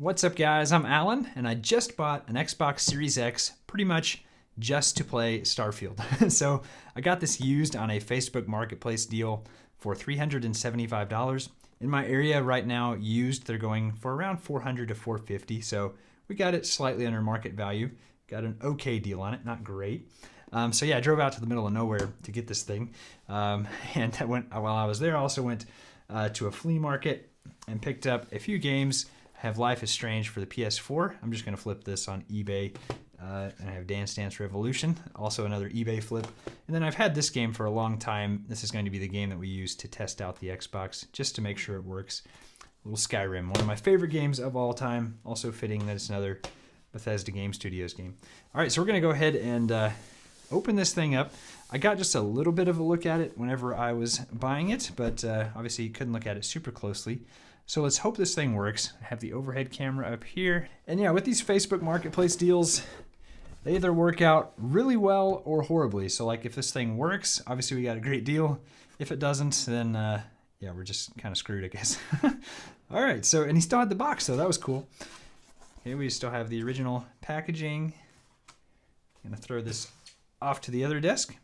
What's up guys, I'm Alan, and I just bought an Xbox Series X pretty much just to play Starfield. So I got this used on a Facebook Marketplace deal for $375. In my area right now, used, they're going for around $400 to $450, so we got it slightly under market value. Got an okay deal on it, not great. So yeah, I drove out to the middle of nowhere to get this thing. And while I was there, I also went to a flea market and picked up a few games. I have Life is Strange for the PS4. I'm just going to flip this on eBay. And I have Dance Dance Revolution, also another eBay flip. And then I've had this game for a long time. This is going to be the game that we use to test out the Xbox, just to make sure it works. A little Skyrim, one of my favorite games of all time. Also fitting that it's another Bethesda Game Studios game. All right, so we're going to go ahead and open this thing up. I got just a little bit of a look at it whenever I was buying it, but obviously you couldn't look at it super closely. So let's hope this thing works. I have the overhead camera up here. And yeah, with these Facebook Marketplace deals, they either work out really well or horribly. So like if this thing works, obviously we got a great deal. If it doesn't, then yeah, we're just kind of screwed, I guess. All right, so, and he still had the box, so that was cool. Okay, we still have the original packaging. I'm gonna throw this off to the other desk.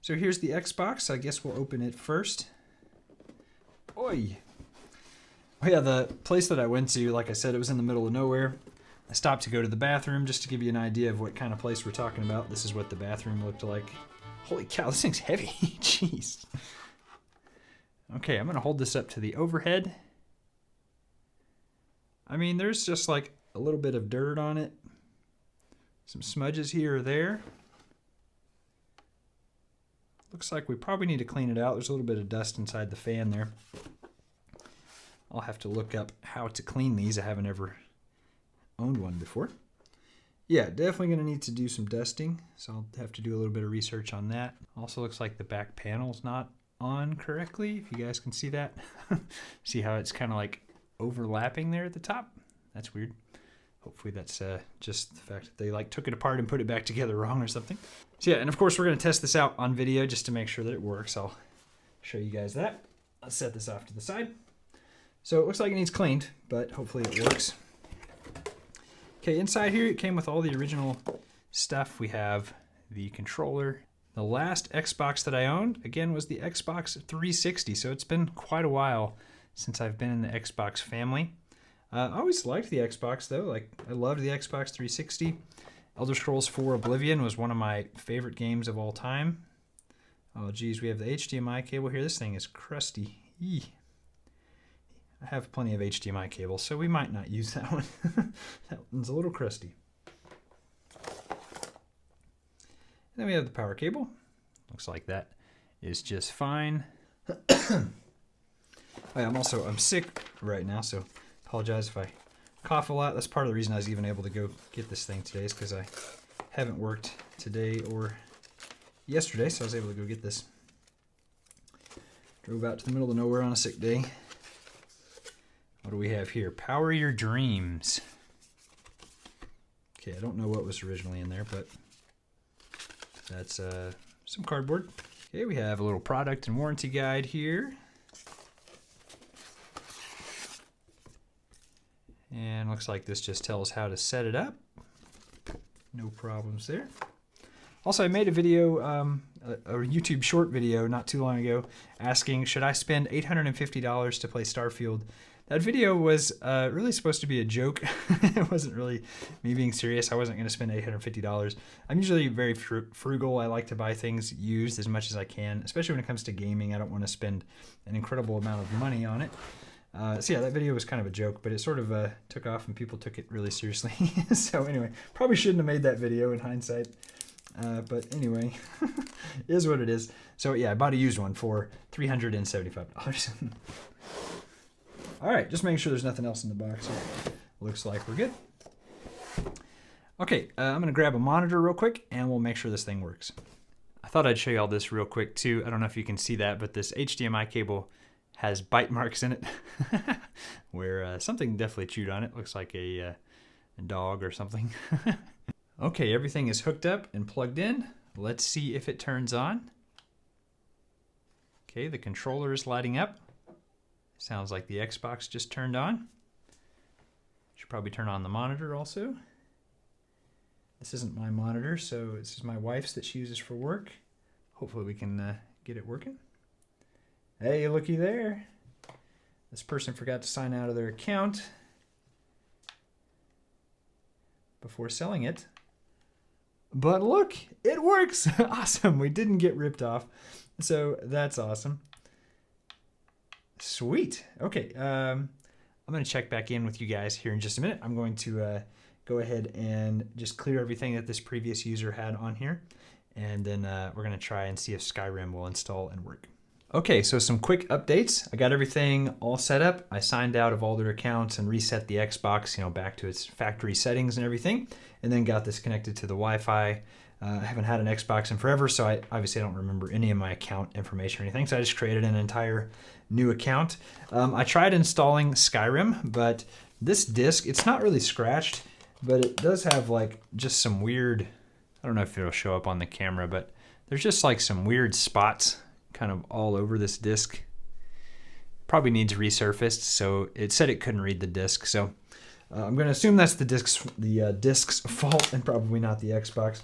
So here's the Xbox. I guess we'll open it first. Oi. Oh yeah, the place that I went to, like I said, it was in the middle of nowhere. I stopped to go to the bathroom just to give you an idea of what kind of place we're talking about. This is what the bathroom looked like. Holy cow, this thing's heavy. Jeez. Okay, I'm going to hold this up to the overhead. I mean, there's just like a little bit of dirt on it. Some smudges here or there. Looks like we probably need to clean it out. There's a little bit of dust inside the fan there. I'll have to look up how to clean these. I haven't ever owned one before. Yeah, definitely going to need to do some dusting, so I'll have to do a little bit of research on that. Also looks like the back panel's not on correctly, if you guys can see that. See how it's kind of like overlapping there at the top? That's weird. Hopefully that's just the fact that they like took it apart and put it back together wrong or something. So yeah, and of course we're going to test this out on video just to make sure that it works. I'll show you guys that. I'll set this off to the side. So it looks like it needs cleaned, but hopefully it works. Okay, inside here it came with all the original stuff. We have the controller. The last Xbox that I owned, again, was the Xbox 360, so it's been quite a while since I've been in the Xbox family. I always liked the Xbox though, like I loved the Xbox 360. Elder Scrolls 4 Oblivion was one of my favorite games of all time. Oh geez, we have the HDMI cable here. This thing is crusty. Eee. I have plenty of HDMI cables, so we might not use that one. That one's a little crusty. And then we have the power cable. Looks like that is just fine. I'm sick right now, so apologize if I cough a lot. That's part of the reason I was even able to go get this thing today, is because I haven't worked today or yesterday, so I was able to go get this. Drove out to the middle of nowhere on a sick day. What do we have here? Power Your Dreams. Okay, I don't know what was originally in there, but that's some cardboard. Okay, we have a little product and warranty guide here. And looks like this just tells how to set it up. No problems there. Also, I made a video, a YouTube short video not too long ago, asking, should I spend $850 to play Starfield? That video was really supposed to be a joke. It wasn't really me being serious. I wasn't going to spend $850. I'm usually very frugal. I like to buy things used as much as I can, especially when it comes to gaming. I don't want to spend an incredible amount of money on it. So yeah, that video was kind of a joke, but it sort of took off and people took it really seriously. So anyway, probably shouldn't have made that video in hindsight. But anyway, it is what it is. So yeah, I bought a used one for $375. All right, just making sure there's nothing else in the box here. Looks like we're good. Okay, I'm gonna grab a monitor real quick and we'll make sure this thing works. I thought I'd show you all this real quick too. I don't know if you can see that, but this HDMI cable has bite marks in it where something definitely chewed on it. Looks like a dog or something. Okay, everything is hooked up and plugged in. Let's see if it turns on. Okay, the controller is lighting up. Sounds like the Xbox just turned on. Should probably turn on the monitor also. This isn't my monitor, so this is my wife's that she uses for work. Hopefully we can get it working. Hey, looky there. This person forgot to sign out of their account before selling it. But look, it works. Awesome. We didn't get ripped off. So that's awesome. Sweet. Okay. I'm going to check back in with you guys here in just a minute. I'm going to go ahead and just clear everything that this previous user had on here. And then we're going to try and see if Skyrim will install and work. Okay, so some quick updates. I got everything all set up. I signed out of all their accounts and reset the Xbox, back to its factory settings and everything, and then got this connected to the Wi-Fi. I haven't had an Xbox in forever, so I obviously don't remember any of my account information or anything, so I just created an entire new account. I tried installing Skyrim, but this disc, it's not really scratched, but it does have like just some weird, I don't know if it'll show up on the camera, but there's just like some weird spots kind of all over this disc. Probably needs resurfaced, so it said it couldn't read the disc, so I'm going to assume that's the disc's fault and probably not the Xbox.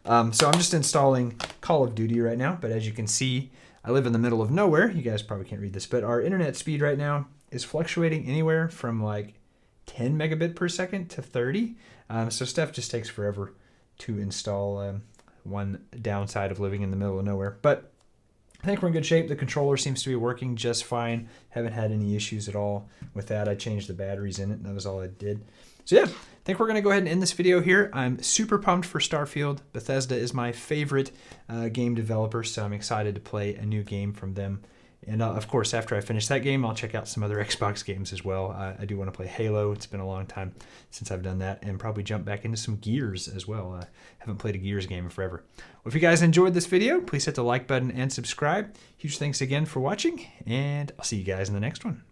So I'm just installing Call of Duty right now, but as you can see, I live in the middle of nowhere. You guys probably can't read this, but our internet speed right now is fluctuating anywhere from like 10 megabit per second to 30. So stuff just takes forever to install. One downside of living in the middle of nowhere, but I think we're in good shape. The controller seems to be working just fine. Haven't had any issues at all with that. I changed the batteries in it, and that was all I did. So yeah, I think we're going to go ahead and end this video here. I'm super pumped for Starfield. Bethesda is my favorite game developer, so I'm excited to play a new game from them. And of course, after I finish that game, I'll check out some other Xbox games as well. I do want to play Halo. It's been a long time since I've done that, and probably jump back into some Gears as well. Haven't played a Gears game in forever. Well, if you guys enjoyed this video, please hit the like button and subscribe. Huge thanks again for watching, and I'll see you guys in the next one.